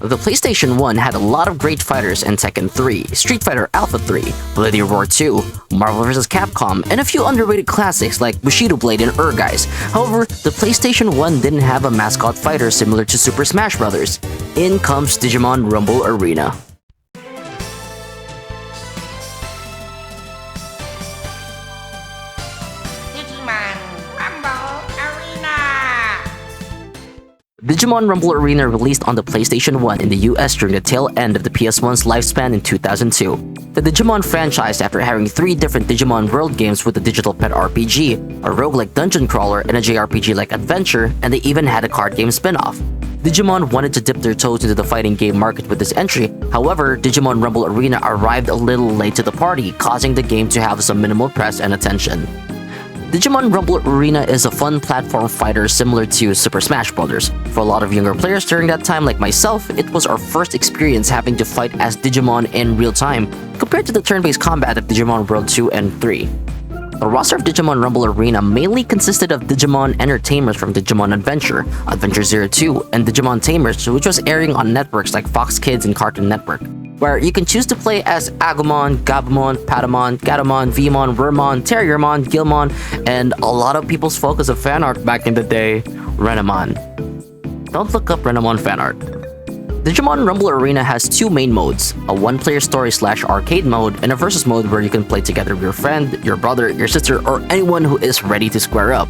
The PlayStation 1 had a lot of great fighters in Tekken 3, Street Fighter Alpha 3, Bloody Roar 2, Marvel vs. Capcom, and a few underrated classics like Bushido Blade and Guys. However, the PlayStation 1 didn't have a mascot fighter similar to Super Smash Bros. In comes Digimon Rumble Arena. Digimon Rumble Arena released on the PlayStation 1 in the US during the tail end of the PS1's lifespan in 2002. The Digimon franchise, after having 3 different Digimon World games with a digital pet RPG, a roguelike dungeon crawler, and a JRPG-like adventure, and they even had a card game spin-off. Digimon wanted to dip their toes into the fighting game market with this entry. However, Digimon Rumble Arena arrived a little late to the party, causing the game to have some minimal press and attention. Digimon Rumble Arena is a fun platform fighter similar to Super Smash Bros. For a lot of younger players during that time like myself, it was our first experience having to fight as Digimon in real time, compared to the turn-based combat of Digimon World 2 and 3. The roster of Digimon Rumble Arena mainly consisted of Digimon Entertainers from Digimon Adventure, Adventure 02, and Digimon Tamers, which was airing on networks like Fox Kids and Cartoon Network, where you can choose to play as Agumon, Gabumon, Patamon, Gatomon, Vmon, Wormmon, Terriermon, Gilmon, and a lot of people's focus of fan art back in the day, Renamon. Don't look up Renamon fan art. Digimon Rumble Arena has 2 main modes, a one-player story/arcade mode and a versus mode where you can play together with your friend, your brother, your sister, or anyone who is ready to square up.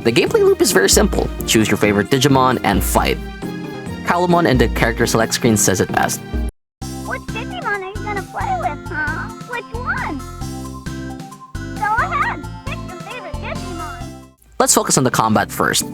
The gameplay loop is very simple. Choose your favorite Digimon and fight. Calumon in the character select screen says it best. Which Digimon are you gonna play with, huh? Which one? Go ahead, pick your favorite Digimon. Let's focus on the combat first.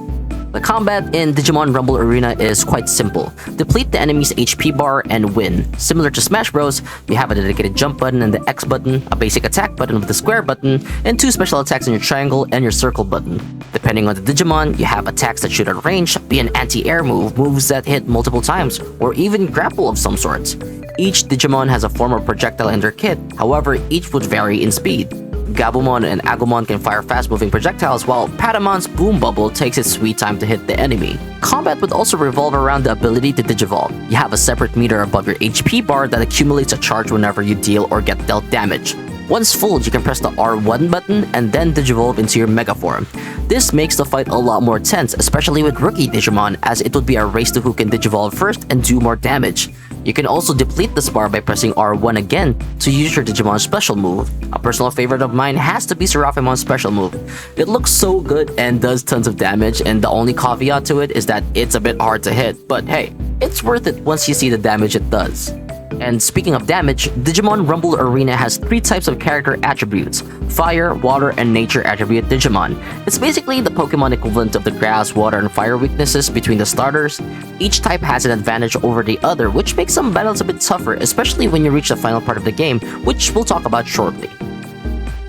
The combat in Digimon Rumble Arena is quite simple. Deplete the enemy's HP bar and win. Similar to Smash Bros, you have a dedicated jump button and the X button, a basic attack button with the square button, and 2 special attacks in your triangle and your circle button. Depending on the Digimon, you have attacks that shoot at range, be an anti-air move, moves that hit multiple times, or even grapple of some sorts. Each Digimon has a form of projectile in their kit, however, each would vary in speed. Gabumon and Agumon can fire fast-moving projectiles, while Patamon's Boom Bubble takes its sweet time to hit the enemy. Combat would also revolve around the ability to digivolve. You have a separate meter above your HP bar that accumulates a charge whenever you deal or get dealt damage. Once full, you can press the R1 button and then digivolve into your Mega Form. This makes the fight a lot more tense, especially with rookie Digimon, as it would be a race to who can digivolve first and do more damage. You can also deplete this bar by pressing R1 again to use your Digimon special move. A personal favorite of mine has to be Seraphimon's special move. It looks so good and does tons of damage, and the only caveat to it is that it's a bit hard to hit, but hey, it's worth it once you see the damage it does. And speaking of damage, Digimon Rumble Arena has 3 types of character attributes: Fire, Water, and Nature attribute Digimon. It's basically the Pokemon equivalent of the Grass, Water, and Fire weaknesses between the starters. Each type has an advantage over the other, which makes some battles a bit tougher, especially when you reach the final part of the game, which we'll talk about shortly.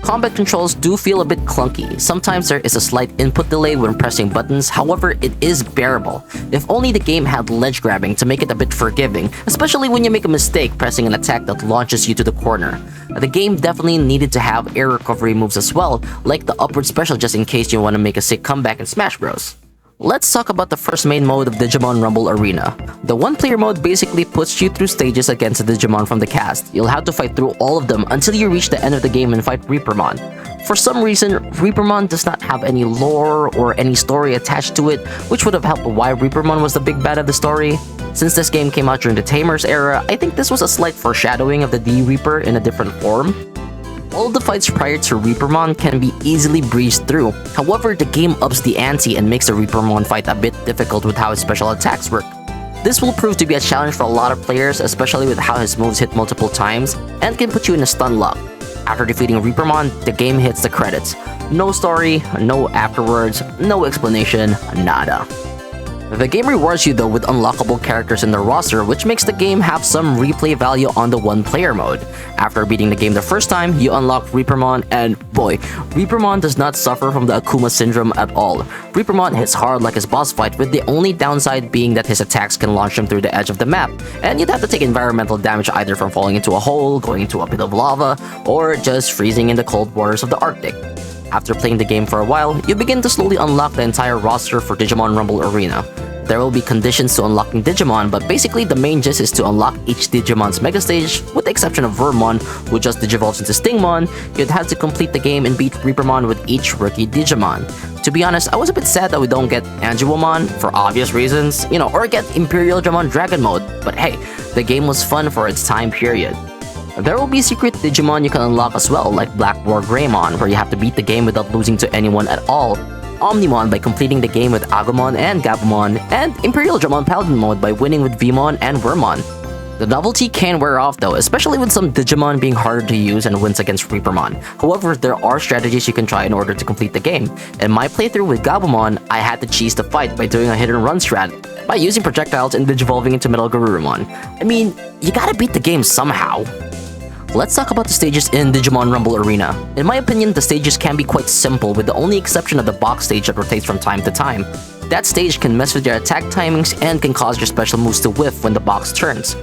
Combat controls do feel a bit clunky. Sometimes there is a slight input delay when pressing buttons, however, it is bearable. If only the game had ledge grabbing to make it a bit forgiving, especially when you make a mistake pressing an attack that launches you to the corner. The game definitely needed to have air recovery moves as well, like the upward special just in case you want to make a sick comeback in Smash Bros. Let's talk about the first main mode of Digimon Rumble Arena. The one-player mode basically puts you through stages against the Digimon from the cast. You'll have to fight through all of them until you reach the end of the game and fight Reapermon. For some reason, Reapermon does not have any lore or any story attached to it, which would have helped why Reapermon was the big bad of the story. Since this game came out during the Tamers era, I think this was a slight foreshadowing of the D-Reaper in a different form. All of the fights prior to Reapermon can be easily breezed through. However, the game ups the ante and makes the Reapermon fight a bit difficult with how his special attacks work. This will prove to be a challenge for a lot of players, especially with how his moves hit multiple times, and can put you in a stun lock. After defeating Reapermon, the game hits the credits. No story, no afterwards, no explanation, nada. The game rewards you though with unlockable characters in the roster, which makes the game have some replay value on the one-player mode. After beating the game the first time, you unlock Reapermon, and boy, Reapermon does not suffer from the Akuma syndrome at all. Reapermon hits hard like his boss fight, with the only downside being that his attacks can launch him through the edge of the map, and you'd have to take environmental damage either from falling into a hole, going into a pit of lava, or just freezing in the cold waters of the Arctic. After playing the game for a while, you begin to slowly unlock the entire roster for Digimon Rumble Arena. There will be conditions to unlocking Digimon, but basically the main gist is to unlock each Digimon's Mega Stage, with the exception of Wormmon, who just digivolves into Stingmon. You'd have to complete the game and beat Reapermon with each rookie Digimon. To be honest, I was a bit sad that we don't get AndroidPAW for obvious reasons, or get Imperial Dramon Dragon Mode, but hey, the game was fun for its time period. There will be secret Digimon you can unlock as well, like Black War Greymon, where you have to beat the game without losing to anyone at all, Omnimon by completing the game with Agumon and Gabumon, and Imperial Dramon Paladin mode by winning with Vmon and Wormmon. The novelty can wear off though, especially with some Digimon being harder to use and wins against Reapermon. However, there are strategies you can try in order to complete the game. In my playthrough with Gabumon, I had to cheese the fight by doing a hit and run strat, by using projectiles and digivolving into Metal Garurumon. I mean, you gotta beat the game somehow. Let's talk about the stages in Digimon Rumble Arena. In my opinion, the stages can be quite simple, with the only exception of the box stage that rotates from time to time. That stage can mess with your attack timings and can cause your special moves to whiff when the box turns.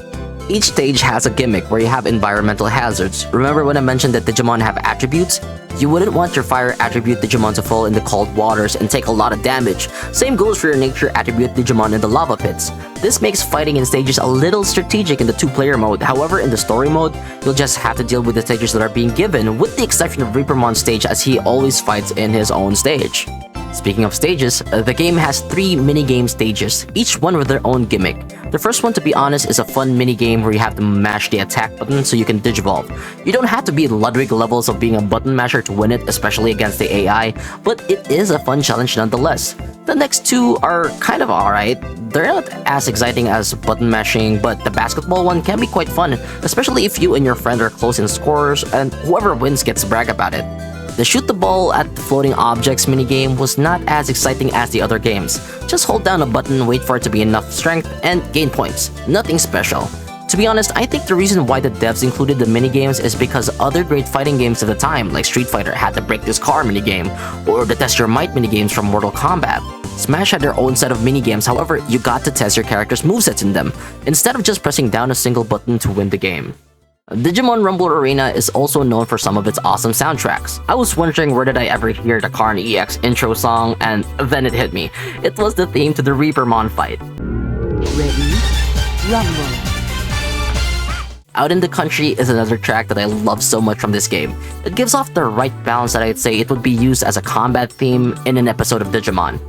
Each stage has a gimmick where you have environmental hazards. Remember when I mentioned that Digimon have attributes? You wouldn't want your fire attribute Digimon to fall in the cold waters and take a lot of damage. Same goes for your nature attribute Digimon in the lava pits. This makes fighting in stages a little strategic in the 2-player mode. However, in the story mode, you'll just have to deal with the stages that are being given, with the exception of Reapermon's stage, as he always fights in his own stage. Speaking of stages, the game has 3 minigame stages, each one with their own gimmick. The first one, to be honest, is a fun minigame where you have to mash the attack button so you can digivolve. You don't have to be Ludwig levels of being a button masher to win it, especially against the AI, but it is a fun challenge nonetheless. The next 2 are kind of alright. They're not as exciting as button mashing, but the basketball one can be quite fun, especially if you and your friend are close in scores and whoever wins gets to brag about it. The shoot the ball at the floating objects minigame was not as exciting as the other games. Just hold down a button, wait for it to be enough strength, and gain points. Nothing special. To be honest, I think the reason why the devs included the minigames is because other great fighting games of the time, like Street Fighter, had the Break This Car minigame, or the Test Your Might minigames from Mortal Kombat. Smash had their own set of minigames, however, you got to test your character's movesets in them, instead of just pressing down a single button to win the game. Digimon Rumble Arena is also known for some of its awesome soundtracks. I was wondering where did I ever hear the Karn EX intro song, and then it hit me. It was the theme to the Reapermon fight. Ready? Rumble. Out in the Country is another track that I love so much from this game. It gives off the right balance that I'd say it would be used as a combat theme in an episode of Digimon.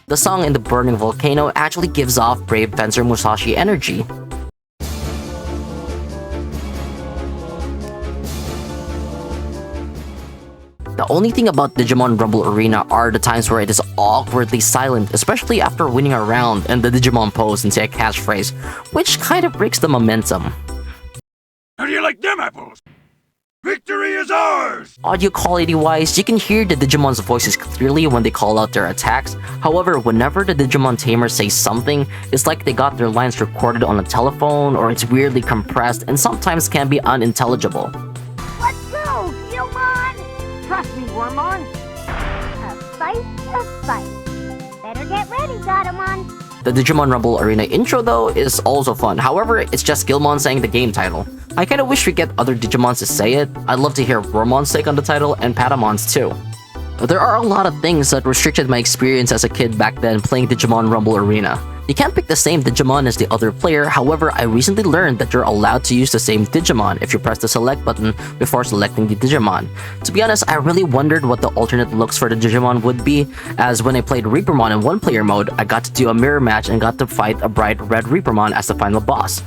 The song in the Burning Volcano actually gives off Brave Fencer Musashi energy. The only thing about Digimon Rumble Arena are the times where it is awkwardly silent, especially after winning a round and the Digimon pose and say a catchphrase, which kind of breaks the momentum. How do you like them apples? Victory is ours! Audio quality wise, you can hear the Digimon's voices clearly when they call out their attacks. However, whenever the Digimon tamers say something, it's like they got their lines recorded on a telephone, or it's weirdly compressed and sometimes can be unintelligible. Let's go, Gilmon! Trust me, Wormmon. A fight. Better get ready, Gatomon. The Digimon Rumble Arena intro though is also fun, however it's just Gilmon saying the game title. I kinda wish we get other Digimons to say it. I'd love to hear Wormmon's take on the title and Patamon's too. There are a lot of things that restricted my experience as a kid back then playing Digimon Rumble Arena. You can't pick the same Digimon as the other player, however I recently learned that you're allowed to use the same Digimon if you press the select button before selecting the Digimon. To be honest, I really wondered what the alternate looks for the Digimon would be, as when I played Reapermon in 1-player mode, I got to do a mirror match and got to fight a bright red Reapermon as the final boss.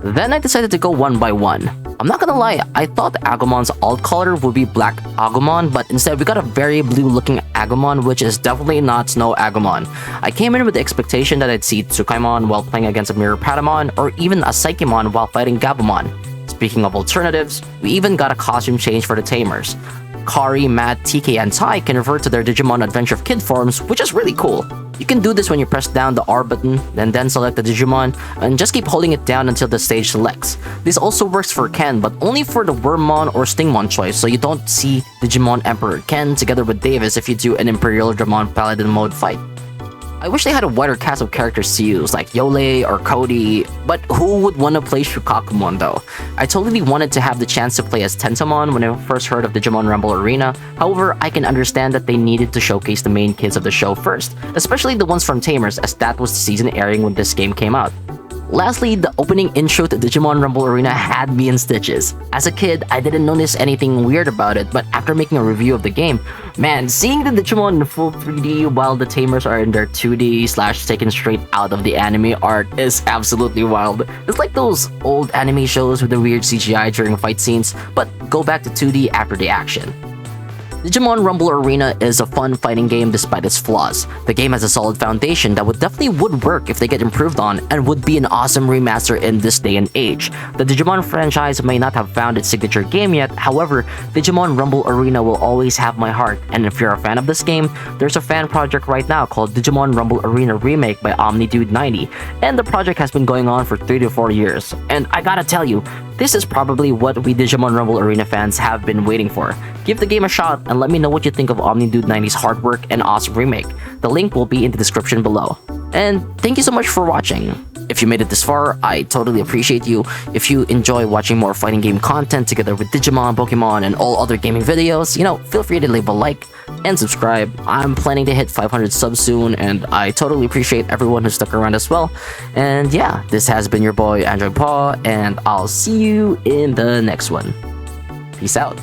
Then I decided to go one by one. I'm not gonna lie, I thought Agumon's alt color would be black Agumon, but instead we got a very blue looking Agumon, which is definitely not Snow Agumon. I came in with the expectation that I'd see Tsukaimon while playing against a Mirror Patamon, or even a Psychemon while fighting Gabumon. Speaking of alternatives, we even got a costume change for the Tamers. Kari, Matt, TK, and Tai can revert to their Digimon Adventure of Kid forms, which is really cool. You can do this when you press down the R button, and then select the Digimon, and just keep holding it down until the stage selects. This also works for Ken, but only for the Wormmon or Stingmon choice, so you don't see Digimon Emperor Ken together with Davis if you do an Imperial Dramon Paladin mode fight. I wish they had a wider cast of characters to use, like Yole or Cody, but who would want to play Shukakumon though? I totally wanted to have the chance to play as Tentomon when I first heard of Digimon Rumble Arena. However, I can understand that they needed to showcase the main kids of the show first, especially the ones from Tamers, as that was the season airing when this game came out. Lastly, the opening intro to Digimon Rumble Arena had me in stitches. As a kid, I didn't notice anything weird about it, but after making a review of the game, man, seeing the Digimon in full 3D while the Tamers are in their 2D / taken straight out of the anime art is absolutely wild. It's like those old anime shows with the weird CGI during fight scenes, but go back to 2D after the action. Digimon Rumble Arena is a fun fighting game despite its flaws. The game has a solid foundation that definitely would work if they get improved on and would be an awesome remaster in this day and age. The Digimon franchise may not have found its signature game yet, however, Digimon Rumble Arena will always have my heart, and if you're a fan of this game, there's a fan project right now called Digimon Rumble Arena Remake by OmniDude90, and the project has been going on for 3 to 4 years. And I gotta tell you, this is probably what we Digimon Rumble Arena fans have been waiting for. Give the game a shot and let me know what you think of OmniDude90's hard work and awesome remake. The link will be in the description below. And thank you so much for watching. If you made it this far, I totally appreciate you. If you enjoy watching more fighting game content together with Digimon, Pokemon, and all other gaming videos, feel free to leave a like and subscribe. I'm planning to hit 500 subs soon, and I totally appreciate everyone who stuck around as well. And yeah, this has been your boy AndroidPAW, and I'll see you in the next one. Peace out.